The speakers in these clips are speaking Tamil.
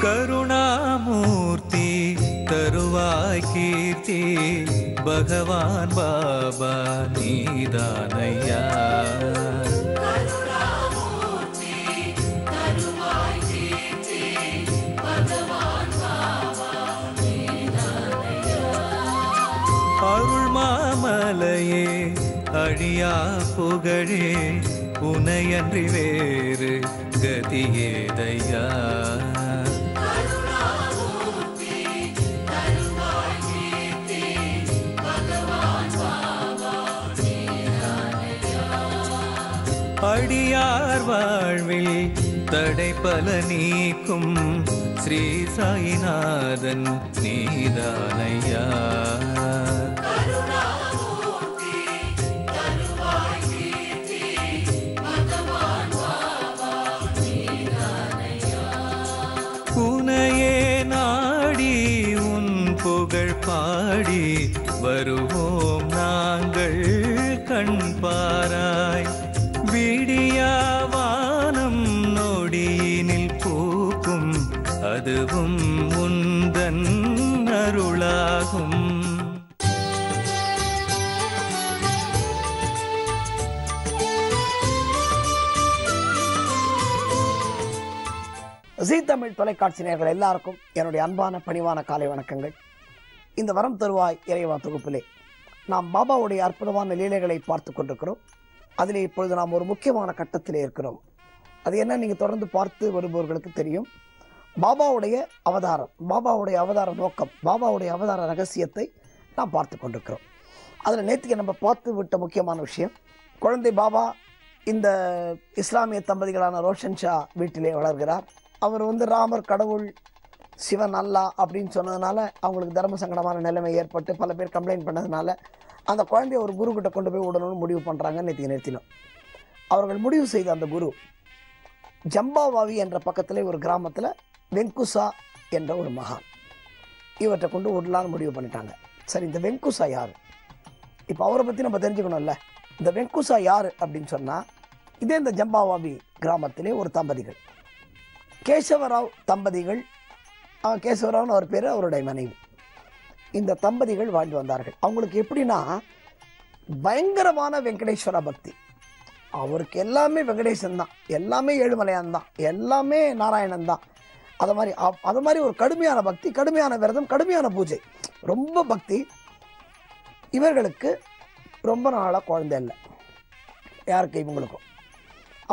கருணாமூர்த்தி தருவாய் கீர்த்தி பகவான் பாபா நீதானையா. அருள் மாமலையே அழியா புகழே உனையன்றி வேறு கதியேதையா. அடியார் வாழ்வில் தடை பல நீக்கும் ஸ்ரீ சாயிநாதன் நீதானையா. உனையே நாடி உன் புகழ் பாடி வருவோம் நாங்கள் கண் பாராய். விடியாவானம் நொடியினில் பூக்கும் அதுவும் உந்தன் அருளாகும். ஜீ தமிழ் தொலைக்காட்சி நேயர்கள் எல்லாருக்கும் என்னுடைய அன்பான பணிவான காலை வணக்கங்கள். இந்த வரம் தருவாய் இறைவா தொகுப்பிலே நாம் பாபாவுடைய அற்புதமான லீலைகளை பார்த்து கொண்டிருக்கிறோம். அதிலே இப்பொழுது நாம் ஒரு முக்கியமான கட்டத்திலே இருக்கிறோம். அது என்ன நீங்கள் தொடர்ந்து பார்த்து வருபவர்களுக்கு தெரியும். பாபாவுடைய அவதார நோக்கம், பாபாவுடைய அவதார ரகசியத்தை நாம் பார்த்து கொண்டிருக்கிறோம். அதில் நேற்றுக்கு நம்ம பார்த்து விட்ட முக்கியமான விஷயம், குழந்தை பாபா இந்த இஸ்லாமிய தம்பதிகளான ரோஷன் ஷா வீட்டிலே வளர்கிறார். அவர் ராமர் கடவுள், சிவன் அல்லா அப்படின்னு சொன்னதுனால அவங்களுக்கு தர்ம சங்கடமான நிலைமை ஏற்பட்டு பல பேர் கம்ப்ளைண்ட் பண்ணதுனால அந்த குழந்தைய ஒரு குரு கிட்ட கொண்டு போய் விடணும்னு முடிவு பண்ணுறாங்க. நேற்று நிறுத்தினோம். அவர்கள் முடிவு செய்த அந்த குரு ஜம்பாவாவி என்ற பக்கத்திலே ஒரு கிராமத்தில் வெங்குசா என்ற ஒரு மகான், இவற்றை கொண்டு விடலான்னு முடிவு பண்ணிட்டாங்க. சரி, இந்த வெங்குசா யார்? இப்போ அவரை பற்றி நம்ம தெரிஞ்சுக்கணும்ல. இந்த வெங்குசா யார் அப்படின்னு சொன்னால், இதே இந்த ஜம்பாவாவி கிராமத்திலே ஒரு தம்பதிகள், கேசவராவ் தம்பதிகள், கேசவராவ்னு அவர் பேர், அவருடைய மனைவி. இந்த தம்பதிகள் வாழ்ந்து வந்தார்கள். அவங்களுக்கு எப்படின்னா பயங்கரமான வெங்கடேஸ்வர பக்தி. அவருக்கு எல்லாமே வெங்கடேசன் தான், எல்லாமே ஏழுமலையான் தான், எல்லாமே நாராயணன் தான். அது மாதிரி ஒரு கடுமையான பக்தி, கடுமையான விரதம், கடுமையான பூஜை, ரொம்ப பக்தி. இவர்களுக்கு ரொம்ப நாளாக குழந்தை இல்லை. யாருக்கு? இவங்களுக்கும்.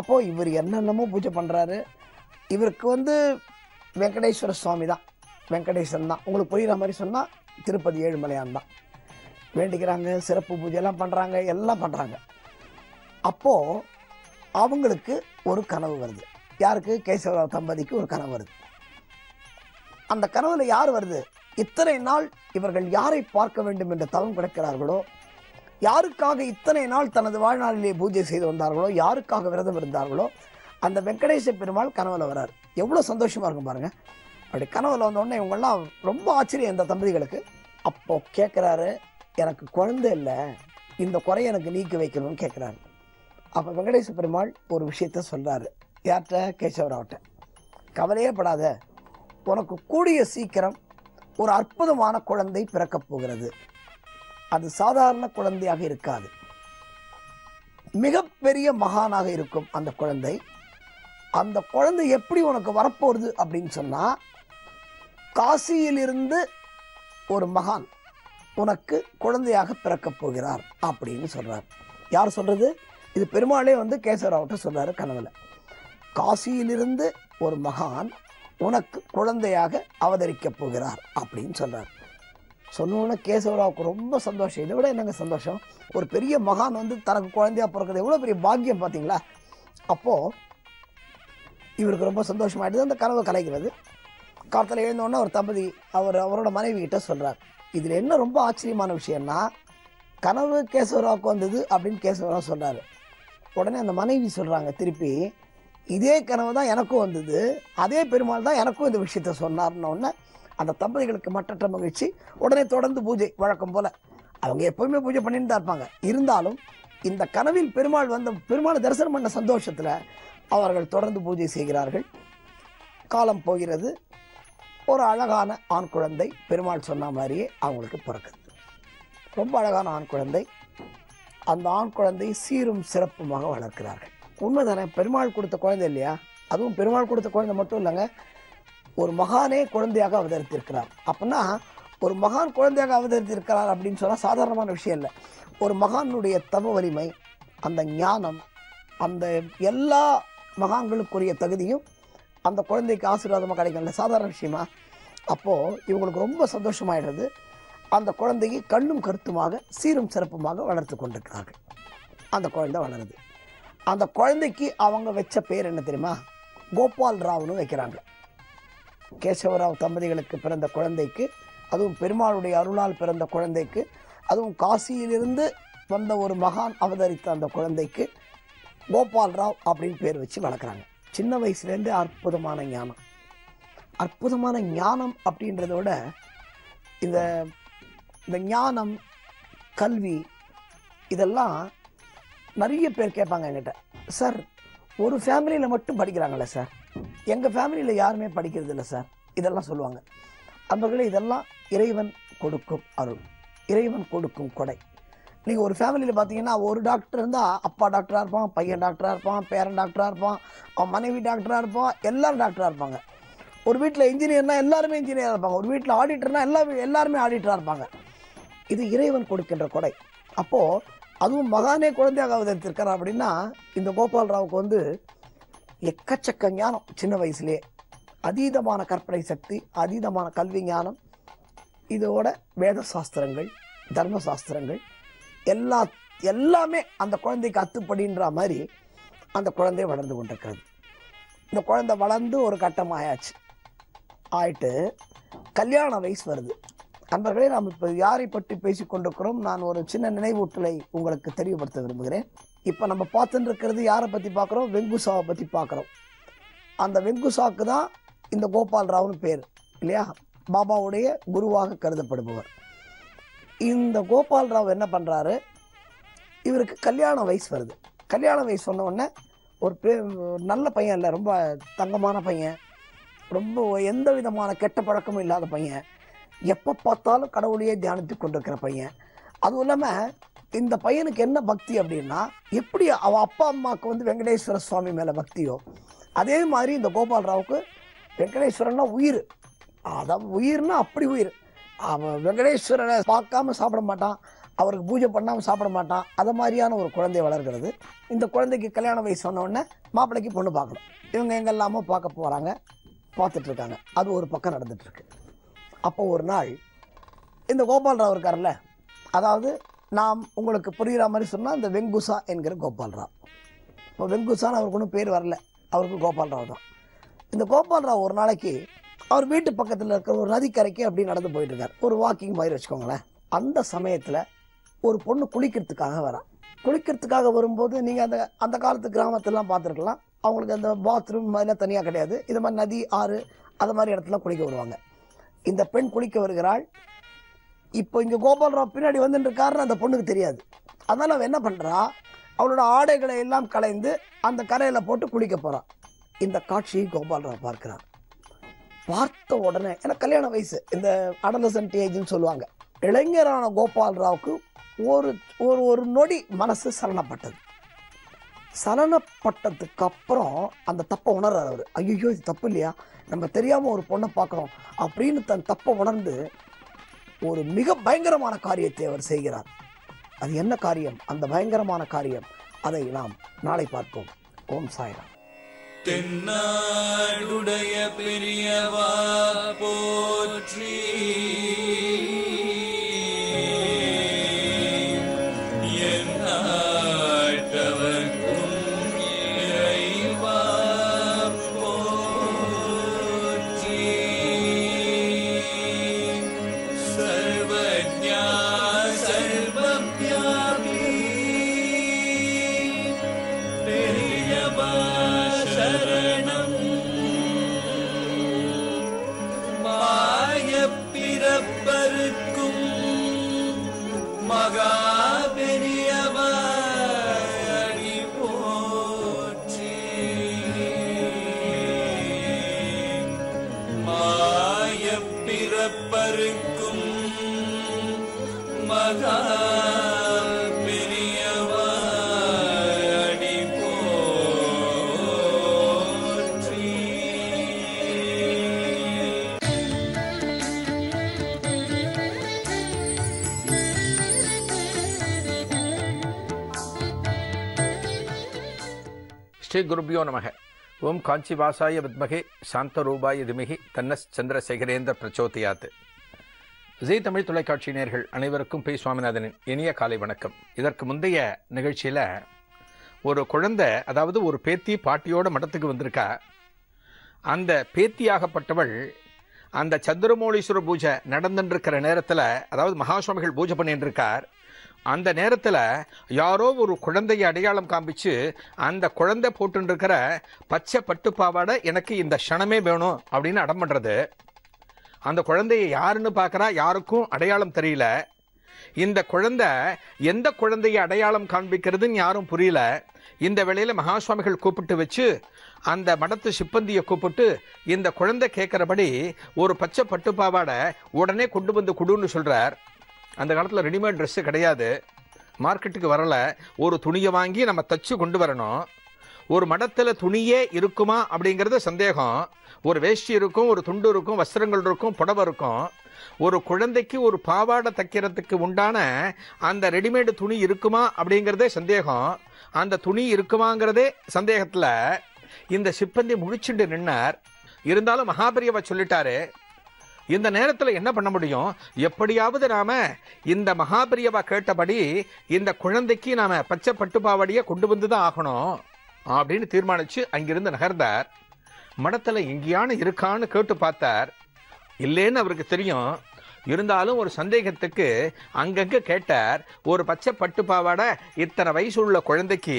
அப்போது இவர் என்னென்னமோ பூஜை பண்ணுறாரு. இவருக்கு வெங்கடேஸ்வர சுவாமி தான், வெங்கடேசன் தான். உங்களுக்கு புரிகிற மாதிரி சொன்னால் திருப்பதி ஏழுமலையான் தான். வேண்டிக்கிறாங்க, சிறப்பு பூஜையெல்லாம் பண்ணுறாங்க, எல்லாம் பண்ணுறாங்க. அப்போது அவங்களுக்கு ஒரு கனவு வருது. யாருக்கு? கேசவராவ் தம்பதிக்கு ஒரு கனவு வருது. அந்த கனவுல யார் வருது? இத்தனை நாள் இவர்கள் யாரை பார்க்க வேண்டும் என்று தவம் கிடக்கிறார்களோ, யாருக்காக இத்தனை நாள் தனது வாழ்நாளிலே பூஜை செய்து வந்தார்களோ, யாருக்காக விரதம் இருந்தார்களோ, அந்த வெங்கடேச பெருமாள் கனவுல வர்றார். எவ்வளோ சந்தோஷமாக இருக்கும் பாருங்க. அப்படி கனவுல வந்தோடனே இவங்கெல்லாம் ரொம்ப ஆச்சரியம் இந்த தம்பதிகளுக்கு. அப்போ கேட்குறாரு, எனக்கு குழந்தை இல்லை, இந்த குறையை எனக்கு நீக்கி வைக்கணும்னு கேட்குறாரு. அப்போ வெங்கடேச பெருமாள் ஒரு விஷயத்த சொல்கிறாரு. யார்கிட்ட? கேசவராவ்கிட்ட. கவலையே படாத, உனக்கு கூடிய சீக்கிரம் ஒரு அற்புதமான குழந்தை பிறக்கப் போகிறது. அது சாதாரண குழந்தையாக இருக்காது, மிகப்பெரிய மகானாக இருக்கும் அந்த குழந்தை. அந்த குழந்தை எப்படி உனக்கு வரப்போகுது அப்படின்னு சொன்னால், காசியிலிருந்து ஒரு மகான் உனக்கு குழந்தையாக பிறக்கப் போகிறார் அப்படின்னு சொல்கிறார். யார் சொல்கிறது? இது பெருமாளே கேசவராவ்கிட்ட சொல்கிறாரு கனவுல. காசியிலிருந்து ஒரு மகான் உனக்கு குழந்தையாக அவதரிக்கப் போகிறார் அப்படின்னு சொல்கிறார். சொன்னோன்னே கேசவராவுக்கு ரொம்ப சந்தோஷம். இதை விட என்னங்க சந்தோஷம்? ஒரு பெரிய மகான் தனக்கு குழந்தையாக பிறக்கிறது எவ்வளோ பெரிய பாக்கியம் பார்த்தீங்களா? அப்போது இவருக்கு ரொம்ப சந்தோஷமாயிடுது. அந்த கனவை கலைக்கிறது. காலத்தில் எழுந்தோடனே ஒரு தம்பதி அவரோட மனைவி கிட்ட சொல்கிறார். இதில் என்ன ரொம்ப ஆச்சரியமான விஷயம்னா, கனவு கேசவராவுக்கு வந்தது அப்படின்னு கேசவராவ் சொல்கிறாரு. உடனே அந்த மனைவி சொல்கிறாங்க திருப்பி, இதே கனவு தான் எனக்கும் வந்தது, அதே பெருமாள் தான் எனக்கும் இந்த விஷயத்த சொன்னார்னோடனே அந்த தம்பதிகளுக்கு மற்றற்ற மகிழ்ச்சி. உடனே தொடர்ந்து பூஜை வழக்கம் போல். அவங்க எப்போவுமே பூஜை பண்ணிட்டு தான் இருப்பாங்க. இருந்தாலும் இந்த கனவில் பெருமாளை தரிசனம் பண்ண சந்தோஷத்தில் அவர்கள் தொடர்ந்து பூஜை செய்கிறார்கள். காலம் போகிறது. ஒரு அழகான ஆண் குழந்தை பெருமாள் சொன்ன மாதிரியே அவங்களுக்கு பிறக்குது. ரொம்ப அழகான ஆண் குழந்தை. அந்த ஆண் குழந்தை சீரும் சிறப்புமாக வளர்க்கிறார்கள். உண்மைதானே? பெருமாள் கொடுத்த குழந்தை இல்லையா? அதுவும் பெருமாள் கொடுத்த குழந்தை மட்டும் இல்லைங்க, ஒரு மகானே குழந்தையாக அவதரித்திருக்கிறார். அப்படின்னா ஒரு மகான் குழந்தையாக அவதரித்திருக்கிறார் அப்படின்னு சொன்னால் சாதாரணமான விஷயம் இல்லை. ஒரு மகானுடைய தவ வலிமை, அந்த ஞானம், அந்த எல்லா மகான்களுக்குரிய தகுதியும் அந்த குழந்தைக்கு ஆசீர்வாதமாக கிடைக்கல, சாதாரண விஷயமா? அப்போது இவங்களுக்கு ரொம்ப சந்தோஷமாயிடுறது. அந்த குழந்தைக்கு கண்ணும் கருத்துமாக சீரும் சிறப்புமாக வளர்த்து கொண்டிருக்கிறார்கள். அந்த குழந்தை வளருது. அந்த குழந்தைக்கு அவங்க வச்ச பேர் என்ன தெரியுமா? கோபால் ராவ்னு வைக்கிறாங்க. கேசவராவ் தம்பதிகளுக்கு பிறந்த குழந்தைக்கு, அதுவும் பெருமாளுடைய அருளால் பிறந்த குழந்தைக்கு, அதுவும் காசியிலிருந்து வந்த ஒரு மகான் அவதரித்த அந்த குழந்தைக்கு கோபால் ராவ் அப்படின்னு பேர் வச்சு வளர்க்குறாங்க. சின்ன வயசுலேருந்து அற்புதமான ஞானம். அற்புதமான ஞானம் அப்படின்றத விட இந்த ஞானம், கல்வி, இதெல்லாம் நிறைய பேர் கேட்பாங்க என்கிட்ட, சார் ஒரு ஃபேமிலியில் மட்டும் படிக்கிறாங்களே சார், எங்கள் ஃபேமிலியில் யாருமே படிக்கிறது இல்லை சார், இதெல்லாம் சொல்லுவாங்க. அன்பர்களே, இதெல்லாம் இறைவன் கொடுக்கும் அருள், இறைவன் கொடுக்கும் கொடை. நீங்கள் ஒரு ஃபேமிலியில் பார்த்தீங்கன்னா ஒரு டாக்டர் இருந்தால் அப்பா டாக்டராக இருப்பான், பையன் டாக்டராக இருப்பான், பேரன் டாக்டராக இருப்பான், அவன் மனைவி டாக்டராக இருப்பான், எல்லாரும் டாக்டராக இருப்பாங்க. ஒரு வீட்டில் இன்ஜினியர்னால் எல்லாருமே இன்ஜினியராக இருப்பாங்க. ஒரு வீட்டில் ஆடிட்டர்னால் எல்லாருமே ஆடிட்டராக இருப்பாங்க. இது இறைவன் கொடுக்கின்ற கொடை. அப்போது அதுவும் மகானே குழந்தையாக அவதரித்திருக்கிறார் அப்படின்னா இந்த கோபால் ராவுக்கு வந்து எக்கச்சக்க ஞானம். சின்ன வயசுலேயே அதீதமான கற்பனை சக்தி, அதீதமான கல்வி ஞானம், இதோட வேத சாஸ்திரங்கள், தர்ம சாஸ்திரங்கள் எல்லாமே அந்த குழந்தைக்கு அத்துப்படின்ற மாதிரி அந்த குழந்தை வளர்ந்து கொண்டிருக்கிறது. இந்த குழந்தை வளர்ந்து ஒரு கட்டம் ஆயிட்டு கல்யாண வயசு வருது. நண்பர்களே, நாம் இப்போ யாரை பற்றி பேசி கொண்டிருக்கிறோம்? நான் ஒரு சின்ன நினைவூட்டலை உங்களுக்கு தெரியப்படுத்த விரும்புகிறேன். இப்போ நம்ம பார்த்துட்டு இருக்கிறது யாரை பற்றி பார்க்குறோம்? வெங்குசாவை பற்றி பார்க்குறோம். அந்த வெங்குசாவுக்கு தான் இந்த கோபால் ராவ்னு பேர் இல்லையா? பாபாவுடைய குருவாக கருதப்படுபவர். இந்த கோபால் ராவ் என்ன பண்ணுறாரு? இவருக்கு கல்யாண வயசு வருது. கல்யாண வயசு சொன்ன உடனே ஒரு நல்ல பையன் இல்லை, ரொம்ப தங்கமான பையன், ரொம்ப எந்த விதமான கெட்ட பழக்கமும் இல்லாத பையன், எப்போ பார்த்தாலும் கடவுளையே தியானித்து கொண்டிருக்கிற பையன். அதுவும் இல்லாமல் இந்த பையனுக்கு என்ன பக்தி அப்படின்னா, எப்படி அவன் அப்பா அம்மாவுக்கு வந்து வெங்கடேஸ்வர சுவாமி மேலே பக்தியோ அதே மாதிரி இந்த கோபால் ராவுக்கு வெங்கடேஸ்வரன்னா உயிர். அதான் உயிர்னா அப்படி உயிர். அவன் வெங்கடேஸ்வரனை பார்க்காம சாப்பிட மாட்டான், அவருக்கு பூஜை பண்ணாமல் சாப்பிட மாட்டான். அதை மாதிரியான ஒரு குழந்தை வளர்கிறது. இந்த குழந்தைக்கு கல்யாண வயசு சொன்ன உடனே மாப்பிள்ளைக்கு பொண்ணு பார்க்கணும். இவங்க எங்கெல்லாமோ பார்க்க போகிறாங்க, பார்த்துட்ருக்காங்க. அது ஒரு பக்கம் நடந்துகிட்ருக்கு. அப்போ ஒரு நாள் இந்த கோபால் ராவ் இருக்கார்ல, அதாவது நாம் உங்களுக்கு புரிகிற மாதிரி சொன்னால் இந்த வெங்குசா என்கிற கோபால் ராவ். இப்போ வெங்குசான்னு அவருக்கு ஒன்றும் பேர் வரல, அவருக்கு கோபால் ராவ் தான். இந்த கோபால் ராவ் ஒரு நாளைக்கு அவர் வீட்டு பக்கத்தில் இருக்கிற ஒரு நதிக்கரைக்கு அப்படி நடந்து போயிட்டுருக்கார். ஒரு வாக்கிங் மாதிரி வச்சுக்கோங்களேன். அந்த சமயத்தில் ஒரு பொண்ணு குளிக்கிறதுக்காக வரான். குளிக்கிறதுக்காக வரும்போது நீங்கள் அந்த காலத்து கிராமத்திலாம் பார்த்துருக்கலாம், அவங்களுக்கு அந்த பாத்ரூம் மாதிரிலாம் தனியாக கிடையாது. இது மாதிரி நதி, ஆறு, அது மாதிரி இடத்துல குளிக்க வருவாங்க. இந்த பெண் குளிக்க வருகிறாள். இப்போ இங்கே கோபால் ராவ் பின்னாடி வந்துட்டு இருக்காருன்னு அந்த பொண்ணுக்கு தெரியாது. அதனால் அவள் என்ன பண்ணுறா, அவளோட ஆடைகளை எல்லாம் களைந்து அந்த கரையில் போட்டு குளிக்க போகிறான். இந்த காட்சியை கோபால் ராவ் பார்க்கிறார். பார்த்த உடனே, ஏன்னா கல்யாண வயசு, இந்த அடலசன்ட் ஏஜ்னு சொல்லுவாங்க, இளைஞரான கோபால் ராவுக்கு ஒரு ஒரு நொடி மனசு சலனப்பட்டது. சலனப்பட்டதுக்கு அப்புறம் அந்த தப்பை உணர்றாரு அவர். ஐயோ, இது தப்பு இல்லையா, நம்ம தெரியாமல் ஒரு பொண்ணை பார்க்குறோம் அப்படின்னு தன் தப்பை உணர்ந்து ஒரு மிக பயங்கரமான காரியத்தை அவர் செய்கிறார். அது என்ன காரியம்? அந்த பயங்கரமான காரியம், அதை நாம் நாளை பார்ப்போம். ஓம் சாய்ராம். தென்னாடுடைய பெரியவா போற்றி, மாய பிறப்பருக்கும் மகா பெரியவா அடி போற்றி. ஸ்ரீ குருபியோ நமக. ஓம் காஞ்சி வாசாய வித்மகே சாந்தரூபாய திமிகி தன்னஸ் சந்திரசேகரேந்திர பிரச்சோதியாத். ஜீ தமிழ் தொலைக்காட்சி நேயர்கள் அனைவருக்கும் பி சுவாமிநாதனின் இனிய காலை வணக்கம். இதற்கு முந்தைய நிகழ்ச்சியில் ஒரு குழந்தை, அதாவது ஒரு பேத்தி பாட்டியோட மடத்துக்கு வந்திருக்கா. அந்த பேத்தியாகப்பட்டவள் அந்த சந்திரமௌலீஸ்வர பூஜை நடந்துருக்கிற நேரத்தில், அதாவது மகாசுவாமிகள் பூஜை பண்ணிட்டு இருக்கார். அந்த நேரத்தில் யாரோ ஒரு குழந்தையை அடையாளம் காமிச்சு அந்த குழந்தை போட்டுருக்கிற பச்சை பட்டுப்பாவாடை எனக்கு இந்த க்ஷணமே வேணும் அப்படின்னு அடம் பண்ணுறது. அந்த குழந்தையை யாருன்னு பார்க்குறா, யாருக்கும் அடையாளம் தெரியல. இந்த குழந்தை எந்த குழந்தையை அடையாளம் காண்பிக்கிறதுன்னு யாரும் புரியல. இந்த வேளையில் மகாசுவாமிகள் கூப்பிட்டு வச்சு அந்த மடத்து சிப்பந்தியை கூப்பிட்டு இந்த குழந்தை கேட்குறபடி ஒரு பச்சை பட்டுப்பாவாடை உடனே கொண்டு வந்து கொடுன்னு சொல்கிறார். அந்த காலத்தில் ரெடிமேட் ட்ரெஸ்ஸு கிடையாது, மார்க்கெட்டுக்கு வரலை. ஒரு துணியை வாங்கி நம்ம தச்சு கொண்டு வரணும். ஒரு மடத்தில் துணியே இருக்குமா அப்படிங்கிறது சந்தேகம். ஒரு வேஷ்டி இருக்கும், ஒரு துண்டு இருக்கும், வஸ்திரங்கள் இருக்கும், புடவை இருக்கும். ஒரு குழந்தைக்கு ஒரு பாவாடை தைக்கிறதுக்கு உண்டான அந்த ரெடிமேடு துணி இருக்குமா அப்படிங்கிறதே சந்தேகம். அந்த துணி இருக்குமாங்கிறதே சந்தேகத்தில் இந்த சிப்பந்தி முழிச்சுட்டு நின்னார். இருந்தாலும் மகாபெரியவா சொல்லிட்டாரு, இந்த நேரத்தில் என்ன பண்ண முடியும், எப்படியாவது நாம இந்த மகாபெரியவா கேட்டபடி இந்த குழந்தைக்கு நாம பச்சை பட்டுப்பாவாடியை கொண்டு வந்து தான் ஆகணும் அப்படின்னு தீர்மானிச்சு அங்கிருந்து நகர்ந்தார். மடத்தில் எங்கேயான இருக்கான்னு கேட்டு பார்த்தார். இல்லைன்னு அவருக்கு தெரியும். இருந்தாலும் ஒரு சந்தேகத்துக்கு அங்கங்கே கேட்டார். ஒரு பச்சை பட்டுப்பாவாடை இத்தனை வயசு உள்ள குழந்தைக்கு,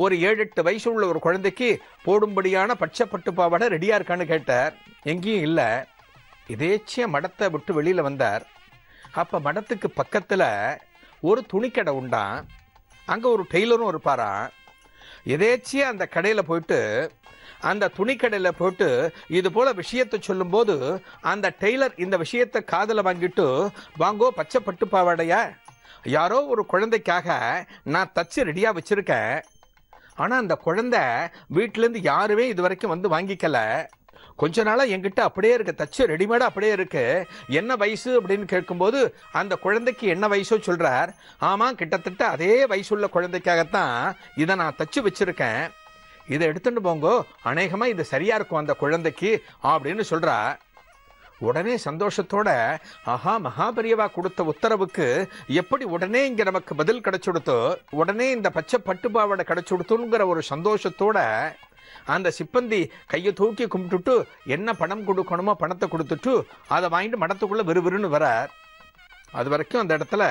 ஒரு 7-8 வயசு உள்ள ஒரு குழந்தைக்கு போடும்படியான பச்சை பட்டுப்பாவாடை ரெடியாக இருக்கான்னு கேட்டார். எங்கேயும் இல்லை. இதேச்சிய மடத்தை விட்டு வெளியில் வந்தார். அப்போ மடத்துக்கு பக்கத்தில் ஒரு துணிக்கடை உண்டான். அங்கே ஒரு டெய்லரும் இருப்பாராம். எதேச்சிய அந்த கடையில் போயிட்டு, அந்த துணிக்கடையில் போயிட்டு இது போல் விஷயத்தை சொல்லும்போது அந்த டெய்லர் இந்த விஷயத்தை காதில் வாங்கிட்டு, வாங்கோ பச்சை பட்டுப்பாவாடையா, யாரோ ஒரு குழந்தைக்காக நான் தச்சு ரெடியாக வச்சுருக்கேன். ஆனால் அந்த குழந்தை வீட்டிலேருந்து யாருமே இது வரைக்கும் வந்து வாங்கிக்கல. கொஞ்ச நாளாக என்கிட்ட அப்படியே இருக்கு, தச்சு ரெடிமேடாக அப்படியே இருக்கு. என்ன வயசு அப்படின்னு கேட்கும்போது அந்த குழந்தைக்கு என்ன வயசோ சொல்கிறார். ஆமாம், கிட்டத்தட்ட அதே வயசுள்ள குழந்தைக்காகத்தான் இதை நான் தச்சு வச்சுருக்கேன். இதை எடுத்துட்டு போங்கோ, அநேகமாக இது சரியாக இருக்கும் அந்த குழந்தைக்கு அப்படின்னு சொல்கிறா. உடனே சந்தோஷத்தோட, ஆஹா, மகாபெரியவா கொடுத்த உத்தரவுக்கு எப்படி உடனே இங்கே நமக்கு பதில் கிடைச்சுடுத்தோ, உடனே இந்த பச்சை பட்டுப்பாவாடை கிடைச்சுடுத்துங்கிற ஒரு சந்தோஷத்தோட அந்த சிப்பந்தி கையை தூக்கி கும்பிட்டுட்டு என்ன பணம் கொடுக்கணுமோ பணத்தை கொடுத்துட்டு அதை வாங்கிட்டு மடத்துக்குள்ளே விறுவிறுன்னு வரார். அது வரைக்கும் அந்த இடத்துல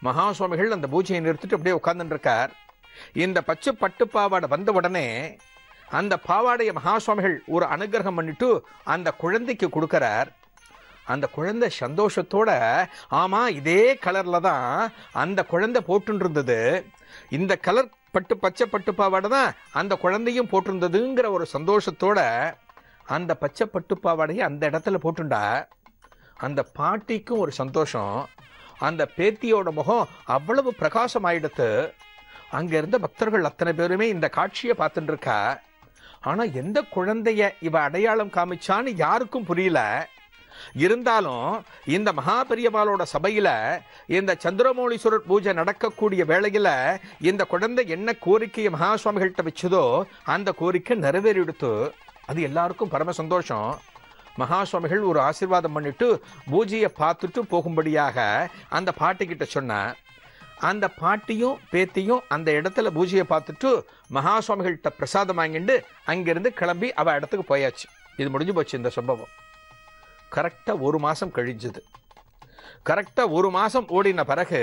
மகாசுவாமிகள் அந்த பூஜையை நிறுத்திட்டு அப்படியே உட்கார்ந்துட்டு இருக்கார். இந்த பச்சை பட்டுப்பாவாடை வந்த உடனே அந்த பாவாடையை மகாசுவாமிகள் ஒரு அனுகிரகம் பண்ணிட்டு அந்த குழந்தைக்கு கொடுக்கறார். அந்த குழந்தை சந்தோஷத்தோட, ஆமாம், இதே கலரில் தான் அந்த குழந்தை போட்டுன்னு இருந்தது, இந்த கலர் பச்சை பட்டுப்பாவாடை தான் அந்த குழந்தையும் போட்டிருந்ததுங்கிற ஒரு சந்தோஷத்தோட அந்த பச்சை பட்டுப்பாவாடையை அந்த இடத்துல போட்டுண்டா. அந்த பாட்டிக்கும் ஒரு சந்தோஷம். அந்த பேத்தியோட முகம் அவ்வளவு பிரகாசம் ஆயிடுத்து. அங்க இருந்த பக்தர்கள் அத்தனை பேருமே இந்த காட்சியை பார்த்துட்டு இருக்கா. ஆனா எந்த குழந்தைய இவ அடையாளம் காமிச்சான்னு யாருக்கும் புரியல. இருந்தாலும் இந்த மகாபெரியவாளோட சபையில இந்த சந்திரமௌலீஸ்வரர் பூஜை நடக்கக்கூடிய வேளையில இந்த குழந்தை என்ன கோரிக்கையை மகாசுவாமிகள்கிட்ட வச்சதோ அந்த கோரிக்கை நிறைவேறிடுத்து. அது எல்லாருக்கும் பரம சந்தோஷம். மகாசுவாமிகள் ஒரு ஆசீர்வாதம் பண்ணிட்டு பூஜையை பார்த்துட்டு போகும்படியாக அந்த பாட்டிக்கிட்ட சொன்ன. அந்த பாட்டியும் பேத்தியும் அந்த இடத்துல பூஜையை பார்த்துட்டு மகாசுவாமிகள்கிட்ட பிரசாதம் வாங்கிட்டு அங்கிருந்து கிளம்பி அவ இடத்துக்கு போயாச்சு. இது முடிஞ்சு போச்சு இந்த சம்பவம். கரெக்டாக 1 மாதம் கழிஞ்சது. கரெக்டாக 1 மாதம் ஓடின பிறகு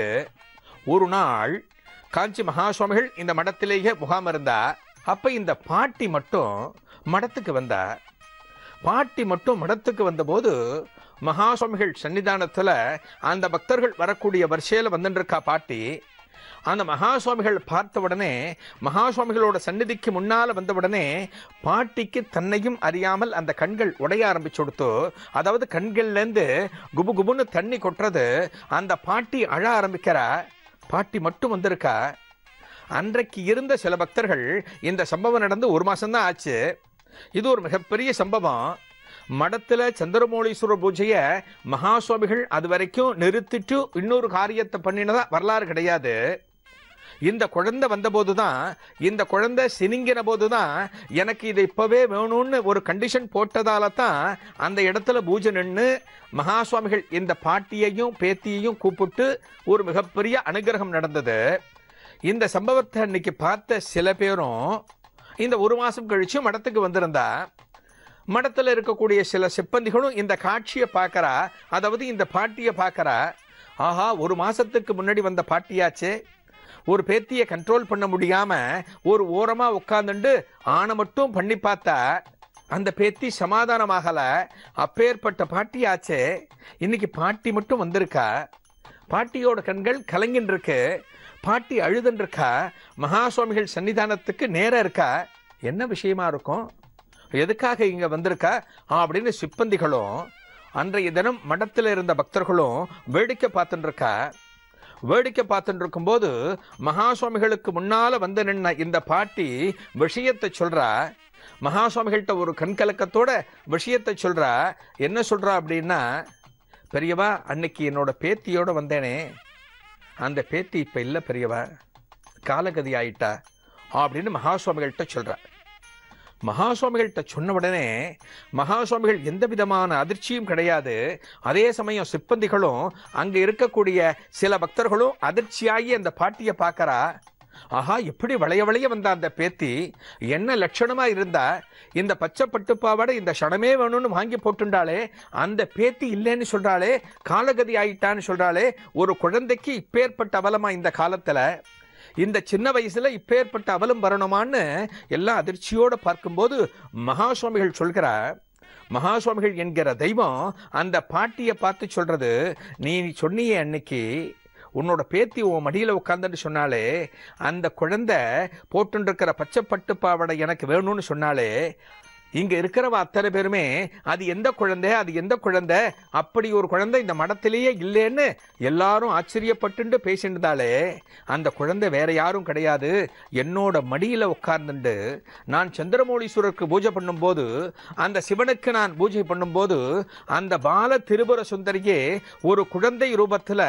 ஒரு நாள் காஞ்சி மகாசுவாமிகள் இந்த மடத்திலேயே முகாம் இருந்தா. அப்போ இந்த பாட்டி மட்டும் மடத்துக்கு வந்தா. பாட்டி மட்டும் மடத்துக்கு வந்தபோது மகாசுவாமிகள் சன்னிதானத்தில் அந்த பக்தர்கள் வரக்கூடிய வரிசையில் வந்துட்டு இருக்கா பாட்டி. அந்த மகா சுவாமிகள் பார்த்த உடனே, மகா சுவாமிகளோட சந்நிதிக்கு முன்னால வந்த உடனே பாட்டிக்கு தன்னையும் அறியாமல் அந்த கண்கள் உடைய ஆரம்பிச்சு கொடுத்து, அதாவது கண்கள்லேருந்து குபு குபுன்னு தண்ணி கொட்டுறது. அந்த பாட்டி அழ ஆரம்பிக்கிறா. பாட்டி மட்டும் வந்திருக்கா. அன்றைக்கு இருந்த சில பக்தர்கள், இந்த சம்பவம் நடந்து 1 மாசம்தான் ஆச்சு, இது ஒரு மிகப்பெரிய சம்பவம், மடத்துல சந்திரமௌலீஸ்வரர் பூஜையை மகா சுவாமிகள் அது வரைக்கும் நிறுத்திட்டு இன்னொரு காரியத்தை பண்ணினதா வரலாறு கிடையாது. இந்த குழந்தை வந்தபோதுதான், இந்த குழந்தை சினிங்கின போதுதான், எனக்கு இது இப்பவே வேணும்னு ஒரு கண்டிஷன் போட்டதால தான் அந்த இடத்துல பூஜை நின்று மகா சுவாமிகள் இந்த பாட்டியையும் பேத்தியையும் கூப்பிட்டு ஒரு மிகப்பெரிய அனுகிரகம் நடந்தது. இந்த சம்பவத்தை அன்னைக்கு பார்த்த சில பேரும் இந்த 1 மாசம் கழிச்சு மடத்துக்கு வந்திருந்தா. மடத்துல இருக்கக்கூடிய சில சிப்பந்திகளும் இந்த காட்சியை பார்க்கறா, அதாவது இந்த பாட்டியை பார்க்கறா. ஆஹா, 1 மாசத்துக்கு முன்னாடி வந்த பாட்டியாச்சே, ஒரு பேத்தியை கண்ட்ரோல் பண்ண முடியாம ஒரு ஓரமா உட்கார்ந்துண்டு ஆணை மட்டும் பண்ணி பார்த்தா அந்த பேத்தி சமாதானமாகல. அப்பேற்பட்ட பாட்டியாச்சே, இன்னைக்கு பாட்டி மட்டும் வந்திருக்கா. பாட்டியோட கண்கள் கலங்கின் இருக்கு, பாட்டி அழுதுன்னு இருக்கா. மகா சுவாமிகள் சன்னிதானத்துக்கு நேரம் இருக்கா. என்ன விஷயமா இருக்கும், எதுக்காக இங்க வந்திருக்கா அப்படின்னு சிப்பந்திகளும் அன்றைய தினம் மடத்தில் இருந்த பக்தர்களும் வேடிக்கை பார்த்துட்டு இருக்கா. வேடிக்கை பார்த்துட்டு இருக்கும்போது மகா சுவாமிகளுக்கு முன்னால வந்து நின்ன இந்த பாட்டி விஷயத்தை சொல்றா. மகா சுவாமிகள்கிட்ட ஒரு கண்கலக்கத்தோட விஷயத்தை சொல்றா. என்ன சொல்றா அப்படின்னா, பெரியவா, அன்னைக்கு என்னோட பேத்தியோட வந்தேனே, அந்த பேத்தி இப்ப இல்லை பெரியவா, காலகதி ஆயிட்டா அப்படின்னு மகா சுவாமிகள்கிட்ட சொல்றா. மகா சுவாமிகள்கிட்ட சொன்ன உடனே மகா சுவாமிகள் எந்த விதமான அதிர்ச்சியும் கிடையாது. அதே சமயம் சிப்பந்திகளும் அங்க இருக்கக்கூடிய சில பக்தர்களும் அதிர்ச்சியாகி அந்த பாட்டியை பார்க்கறா. ஆஹா, எப்படி வளைய வளைய வந்த அந்த பேத்தி, என்ன லட்சணமா இருந்தா, இந்த பச்சை பட்டுப்பாவாடை இந்த ஷடமே வேணும்னு வாங்கி போட்டுண்டாலே, அந்த பேத்தி இல்லைன்னு சொல்றாளே, காலகதி ஆயிட்டான்னு சொல்றாளே, ஒரு குழந்தைக்கு இப்பேற்பட்ட அவலமா இந்த காலத்துல, இந்த சின்ன வயசுல இப்பேற்பட்ட அவலம் வரணுமான்னு எல்லாம் அதிர்ச்சியோட பார்க்கும்போது மகா சுவாமிகள் சொல்கிறார். மகா சுவாமிகள் என்கிற தெய்வம் அந்த பாட்டியை பார்த்து சொல்றது, நீ சொன்னியே அன்னைக்கு உன்னோட பேத்தி உன் மடியில் உட்காந்துட்டு சொன்னாலே, அந்த குழந்தை போட்டுருக்கிற பச்சை பட்டு பாவாடை எனக்கு வேணும்னு சொன்னாலே, இங்க இருக்கிறவ அத்தனை பேருமே அது எந்த குழந்தை, அது எந்த குழந்தை, அப்படி ஒரு குழந்தை இந்த மடத்திலேயே இல்லைன்னு எல்லாரும் ஆச்சரியப்பட்டு பேசியிருந்தாலே, அந்த குழந்தை வேற யாரும் கிடையாது, என்னோட மடியில உட்கார்ந்துண்டு நான் சந்திரமௌலீஸ்வரருக்கு பூஜை பண்ணும்போது, அந்த சிவனுக்கு நான் பூஜை பண்ணும்போது, அந்த பால திரிபுர சுந்தரியே ஒரு குழந்தை ரூபத்துல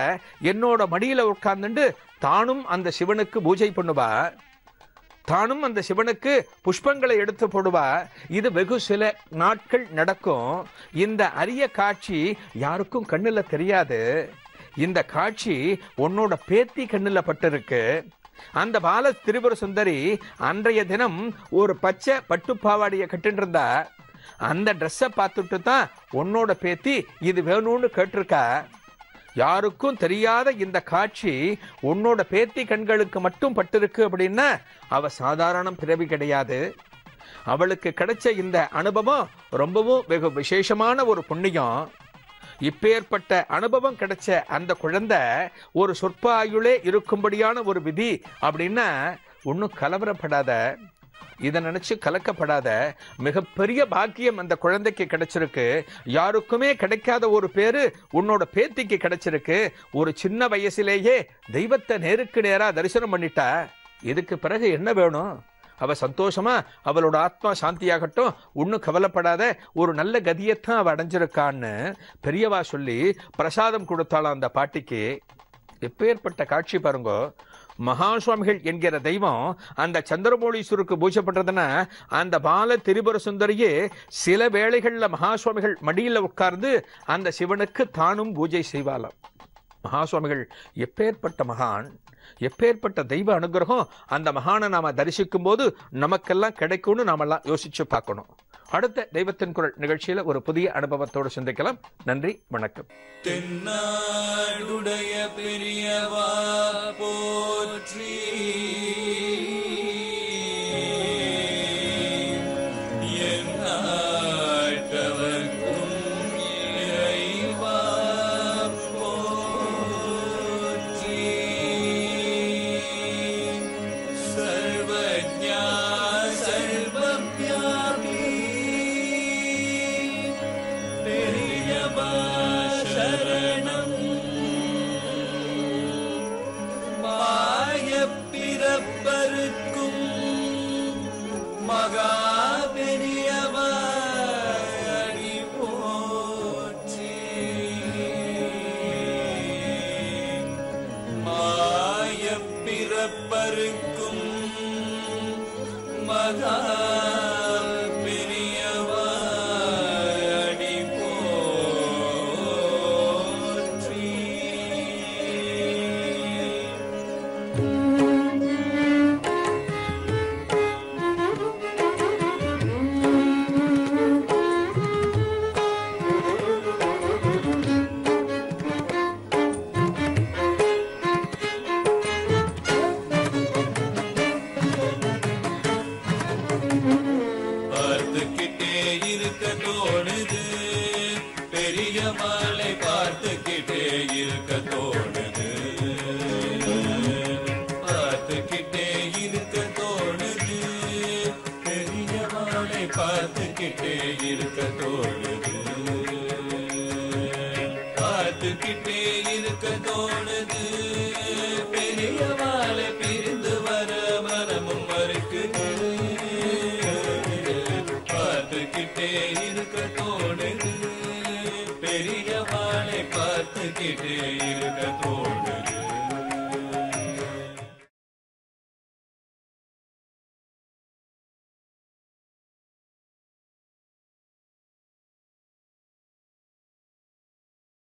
என்னோட மடியில உட்கார்ந்துண்டு தானும் அந்த சிவனுக்கு பூஜை பண்ணுவா, தானும் அந்த சிவனுக்கு புஷ்பங்களை எடுத்து போடுவா. இது வெகு சில நாட்கள் நடக்கும். இந்த அரிய காட்சி யாருக்கும் கண்ணுல தெரியாது. இந்த காட்சி உன்னோட பேத்தி கண்ணுல பட்டிருக்கு. அந்த பால திரிபுர சுந்தரி அன்றைய தினம் ஒரு பச்சை பட்டுப்பாவாடியை கட்டிட்டு இருந்தா. அந்த ட்ரெஸ்ஸை பார்த்துட்டு தான் உன்னோட பேத்தி இது வேணும்னு கேட்டிருக்கா. யாருக்கும் தெரியாத இந்த காட்சி உன்னோட பேத்தி கண்களுக்கு மட்டும் பட்டிருக்கு அப்படின்னா அவ சாதாரண பிறவி கிடையாது. அவளுக்கு கிடைச்ச இந்த அனுபவம் ரொம்பவும் வெகு விசேஷமான ஒரு புண்ணியம். இப்பேற்பட்ட அனுபவம் கிடைச்ச அந்த குழந்தை ஒரு சொற்ப ஆயுளே இருக்கும்படியான ஒரு விதி அப்படின்னா ஒன்றும் கலவரப்படாத, இதை நினைச்சு கலக்கப்படாத, மிகப்பெரிய பாக்கியம் அந்த குழந்தைக்கு கிடைச்சிருக்கு. யாருக்குமே கிடைக்காத ஒரு பேரு உன்னோட பேத்திக்கு கிடைச்சிருக்கு. ஒரு சின்ன வயசுலேயே தெய்வத்தை நேருக்கு நேரா தரிசனம் பண்ணிட்டா. இதுக்கு பிறகு என்ன வேணும்? அவ சந்தோஷமா அவளோட ஆத்மா சாந்தியாகட்டும், ஒன்னும் கவலைப்படாத, ஒரு நல்ல கதியத்தான் அவ அடைஞ்சிருக்கான்னு பெரியவா சொல்லி பிரசாதம் கொடுத்தாலும் அந்த பாட்டிக்கு. எப்பேற்பட்ட காட்சி பாருங்க. மகா சுவாமிகள் என்கிற தெய்வம் அந்த சந்திரமௌலீஸ்வருக்கு பூஜை பண்றதுன்னா அந்த பால திரிபுர சுந்தரியே சில வேளைகள்ல மகா சுவாமிகள் மடியில உட்கார்ந்து அந்த சிவனுக்கு தானும் பூஜை செய்வாளாம். மகா சுவாமிகள் எப்பேற்பட்ட மகான், எப்பேற்பட்ட தெய்வ அனுகிரகம் அந்த மகானை நாம தரிசிக்கும் போது நமக்கெல்லாம் கிடைக்கும்னு நாமெல்லாம் யோசிச்சு பார்க்கணும். அடுத்த தெய்வத்தின் குரல் நிகழ்ச்சியில ஒரு புதிய அனுபவத்தோடு சிந்திக்கலாம். நன்றி, வணக்கம். தென்னாடுடைய பெரியவா போற்றி, இறைவா போற்றி. பெரியவாளை பார்த்துக்கிட்டே இருக்க தோணுது, பார்த்துக்கிட்டே இருக்க தோணுது, பெரியவாளை பார்த்துக்கிட்டே இருக்க தோணுது, பார்த்துக்கிட்டே இருக்க தோணுது, பெரியவாளை பிரிந்து வர மனமும் மறுக்குது, பார்த்துக்கிட்டே இருக்க தோணுது, பெரியவாளை பார்த்துக்கிட்டே இருக்க தோணுது.